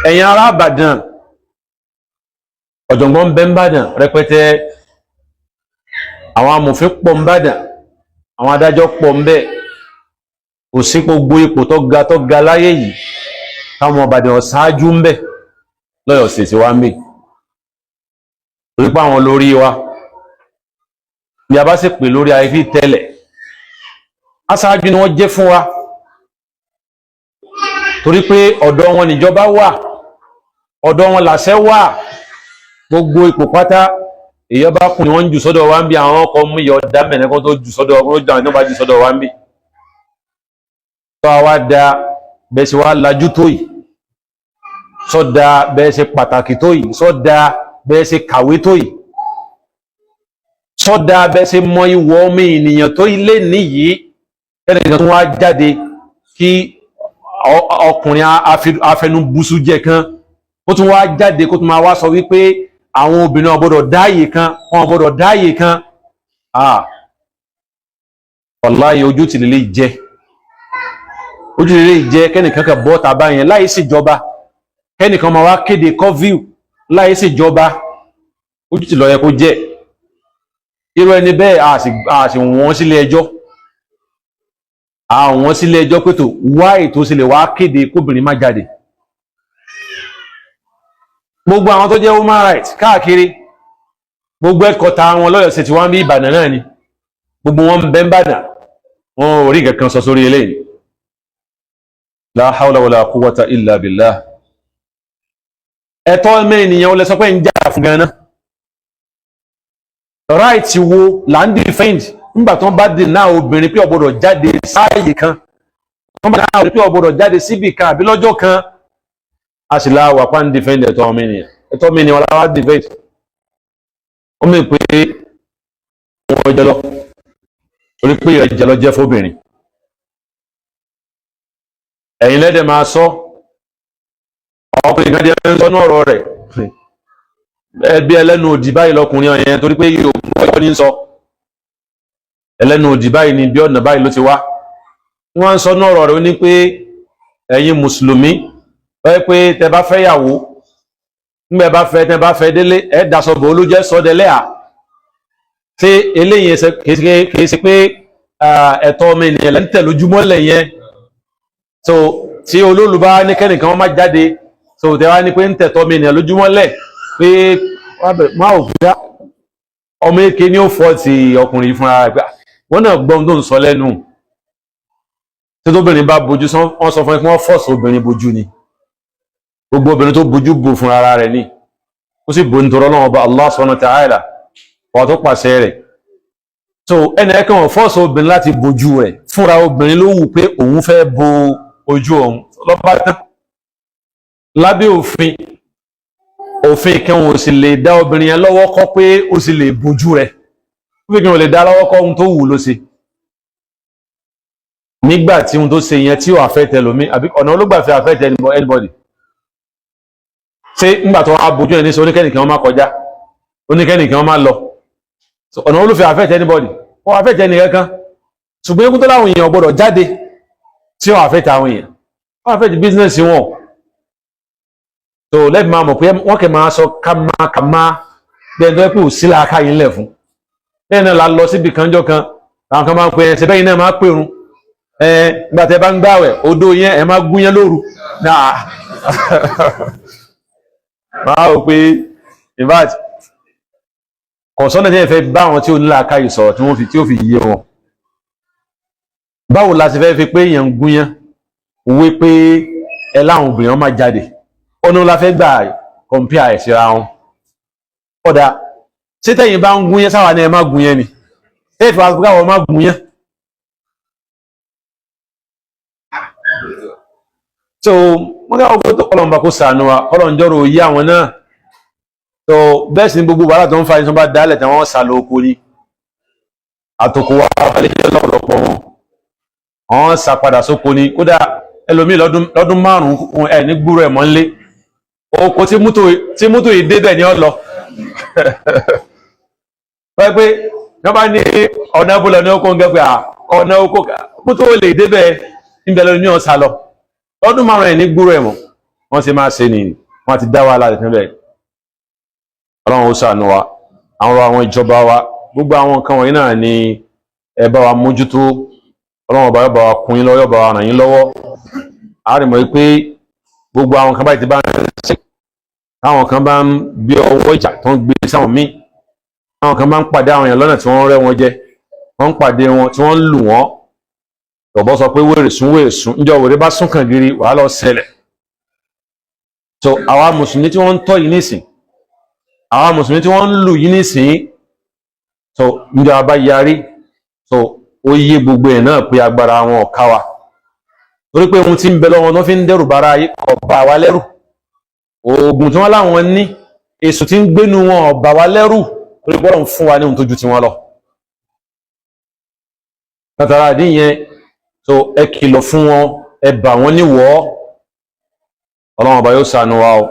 ẹ̀yin ará Ìbàdàn ọ̀jọ̀gbọ́n bẹ́ ń bàdàn rẹpẹtẹ, àwọn amòfin pọ̀ ń bàdàn, àwọn adájọ́ pọ̀ ń bẹ̀, kò sí gbogbo ipò tó ga láyé yìí táwọn Ìbàdàn ṣáájú ń bẹ̀ lọ́yọ̀ sí ti wá ń bẹ̀ torí pé àwọn lórí wa bí a bá sì pè lórí ayé fi tẹ́lẹ̀ aṣáájú ni wọ́n jẹ́ fún wa torí pé ọ̀dọ̀ wọn níjọba wà, ọ̀dọ̀ wọn làṣẹ wà, gbogbo ipò pátá èyàn bá kùn ní wọ́n ń jù sọ́dọ̀ wa ń bí, àwọn ọkọ̀ mú yọ ọ̀dá mẹ́rin kan tó jù sọ́dọ̀ ọkọ̀ tó bá jù sọ́dọ̀ wa ń bí. Tó wá da bẹ́ẹ̀ ṣe wá lajú tó yìí, sọ́dá bẹ́ẹ̀ ṣe pàtàkì tó yìí, sọ́dá bẹ́ẹ̀ ṣe kàwé tó yìí, sọ́dá bẹ́ẹ̀ ṣe mọ ìwọ ọmọ ènìyàn tó ilé níyìí, kẹ́nìkan tó wá jáde kí ọkùnrin afẹnubùsù jẹ kan ó tún wá jáde kó tún máa wá sọ wípé àwọn obìnrin ọgbọ́dọ̀ dáyè kan, wọn ọgbọ́dọ̀ dáyè kan. Wàláhì ojú ti lè jẹ́, ojú lè jẹ́ kẹ́nìkan kan bọ́ tàbá yẹn láì sí ìjọba, kẹ́nìkan máa wá kéde curfew láì sí ìjọba, ojú ti lọ yẹ kó jẹ́. Irú ẹni bẹ́ẹ̀ àṣì wọ́n sílé ẹjọ́, àwọn sílé ẹjọ́ pé tó wá ètò sílẹ̀ wá kéde kóbìnrin má jáde. Gbogbo àwọn tó jẹ́ human rights káàkiri, gbogbo ẹ̀kọ́ta wọn lọ́yọ̀ sí ti wọ́n bí Ìbàdàn náà ni, gbogbo wọn bẹ́ ń bàdàn, wọn ò rí kankan sọ sórí eléyìí. La hawla wala quwwata illa billah. Ẹ̀tọ́ ènìyàn lẹ sọ pé ń jà fún ganan. Right wo là ń defend nígbà tó ń bá dè náà obìnrin pé ó gbọ́dọ̀ jáde sáàyè kan, wọ́n bá náà obìnrin pé ó gbọ́dọ̀ jáde síbì kan àbí lọ́jọ́ kan, a sì láwà pa ń defend ẹ̀tọ́ ọmọ ènìyàn, ẹ̀tọ́ ọmọ ènìyàn láwà defend. Ó mẹ́ pé wọ́n jẹ́ lọ orí pé ìrẹ̀jẹ̀ lọ jẹ́ fóbìnrin. Ẹ̀yin lẹ́dẹ̀ máa sọ ọkùnrin kan jẹ́ ń sọ náà ọ̀rọ̀ rẹ̀ ẹbí ẹlẹ́nu òdì báyìí lọkùnrin ọ̀yẹn torí pé yóò gbọ́ ní sọ ẹlẹ́nu òdì báyìí ni bí ọ̀nà báyìí ló ti wá. Wọ́n ń sọ náà ọ̀rọ̀ rẹ̀ ó ní pé ẹ̀yin mùsùlùmí wọ́n pé tẹ bá fẹ́ yàwó nígbà bá fẹ́ tẹ bá fẹ́ délé ẹ̀ dasọ̀bọ̀ olójẹ́ sọ́dẹ̀lẹ́ à ṣé eléyìí kìí ṣe pé ẹ̀tọ́ ọmọ ènìyàn lẹ́ ń tẹ̀ lójúmọ́lẹ̀ yẹn, so tí olólùbá ní kẹ́nìkan wọ́n má jáde, so tẹ wá ní pé ń tẹ̀tọ́ ọmọ ènìyàn lójúmọ́lẹ̀ pé máa ò gbá ọmọ èké ní ó fọ́ ti ọkùnrin fúnra rẹ̀ pé wọ́n náà gbọ́n tó ń sọ lẹ́nu tí tóbìnrin bá bojú wọ́n sọ fún ẹ pé wọ́n fọ́ọ̀sì obìnrin bojú ni, gbogbo obìnrin tó bojú bò fún ara rẹ̀ ni ó sì bò nítorí Ọlọ́run Ọba Allah subhanahu wa ta'ala wà tó pàṣẹ rẹ̀. So ẹnì ẹ̀kan wọ́n fọ́ọ̀sì obìnrin láti bojú rẹ̀, fúnra obìnrin ló wù pé òun fẹ́ bo ojú òun lọ́ba tán. Lábẹ́ òfin kan ò sì lè dá obìnrin yẹn lọ́wọ́ kọ́ pé ó sì lè bojú rẹ̀, òfin kan ò lè dá lọ́wọ́ kọ́ ohun tó wù ló ṣe nígbà tí ohun tó ṣe yẹn tí ó affect ẹlòmí àbí ọ̀nà olóògbàfẹ́ affect anybody. Ṣé nígbà tó wá bojú ẹ̀ ní sọ oníkẹ́nìkan má kọjá, oníkẹ́nìkan má lọ, ọ̀nà olóòfẹ́ affect anybody, ó affect ẹni kankan, ṣùgbọ́n ikú tó láwọn èèyàn gbọ́dọ̀ jáde tí ó affect àwọn èèyàn, ó affect business wọn. So lẹ́bí máa mọ̀ pé wọ́n kẹ máa sọ kàmá bẹ́ẹ̀ tó ẹ́pù sílá akáyìn lẹ̀ fún bẹ́ẹ̀ náà la lọ síbi kanjọ́ kan àwọn kan máa ń pè ẹ̀ ṣẹbẹ́yìn náà máa pèrún nígbàtẹ́ bá ń gbàwẹ̀ odó yẹn ẹ máa gúnyán lóru náà máa rò pé in fact kọ̀sọ́nà tí ẹ fẹ́ bá àwọn tí ó nílá akáyì sọ̀rọ̀ tí ó fi yé wọn. Báwo la ti fẹ́ fi pé èèyàn ń gúnyán wé pé ẹ láwọn obìnrin máa jáde, ọ̀nà la fẹ́ gbà compare síra wọn. Ọ̀dà ṣé tẹ́yìn bá ń gúnyán sáwà ní ẹ má gúnyán ni tẹ́yìn fún àgbà wọn má gúnyán. So wọ́n ká ọgbọ́n tó kọ́lọ̀ ń bá kó sànú wa kọ́lọ̀ ń jọ́rò yí àwọn náà. So bẹ́ẹ̀ sì ni gbogbo wàhálà tó ń fa ìṣọ́ bá dálẹ̀ tí wọ́n sà lóko ni àtòkò wa balẹ̀ jẹ́ lọ́pọ̀lọpọ̀ wọ́n sà padà sóko ni, kódà ẹlòmíì lọ́dún márùn-ún ẹ̀ ní gbúrò ẹ̀ mọ́ nlé oko tí mútò yìí débẹ̀ ni ọ lọ. Wọ́n pé wọ́n bá ní ọ̀nà ìbúlọ̀ ní oko ń gẹ́ pé ọ̀nà oko mútò lè débẹ̀ níbẹ̀ lọ ní ọ̀sà lọ lọ́dún márùn-ún ẹ̀ ní gbúrò ẹ̀ mọ́. wọ́n ṣe máa ṣe nìyí wọ́n ti dá wàhálà rẹ̀ níbẹ̀. Ọlọ́run ó ṣàánú wa àwọn ìjọba wa gbogbo àwọn nǹkan wọ̀nyí náà ni ẹ bá wa mójútó. Ọlọ́run ọba yóò bá wa kún yín lọ́wọ́, yóò bá wa ràn yín lọ́wọ́. A rí mọ̀ pé gbogbo àwọn kan báyìí ti bá ń ṣe, táwọn kan bá ń gbé ọwọ́ ìjà tó ń gbé sáwọn míì, táwọn kan bá ń pàdé àwọn èèyàn lọ́nà tí wọ́n rẹ́ wọn jẹ, wọ́n ń pàdé wọn tí wọ́n ń lù wọ́n. Ọ̀bọ sọ pé wèrè sún níjọ́ wèrè bá sún kàn gírí wàhálà ó ṣẹlẹ̀. So àwa mùsùlùmí tí wọ́n ń tọ́ yìí nísìn, àwa mùsùlùmí tí wọ́n ń lù yìí nísìn, so níjọ́ abá yarí, so ó yé gbogbo ẹ̀ náà pé agbára wọn ò ká wa, torí pé ohun tí ń bẹ lọ́wọ́ tó fi ń dẹ́rù bara ayé kò bà wá lẹ́rù. Oògùn tí wọ́n láwọn ní, èṣù tí ń gbénu wọn ò bà wá lẹ́rù, torí pé Ọlọ́run fún wa ní ohun tó ju tiwọn lọ. Tàtàrà àdín yẹn, so ẹ kìlọ̀ fún wọn, ẹ bà wọ́n níwọ̀. Ọlọ́run ọba yóò ṣàánú wa o.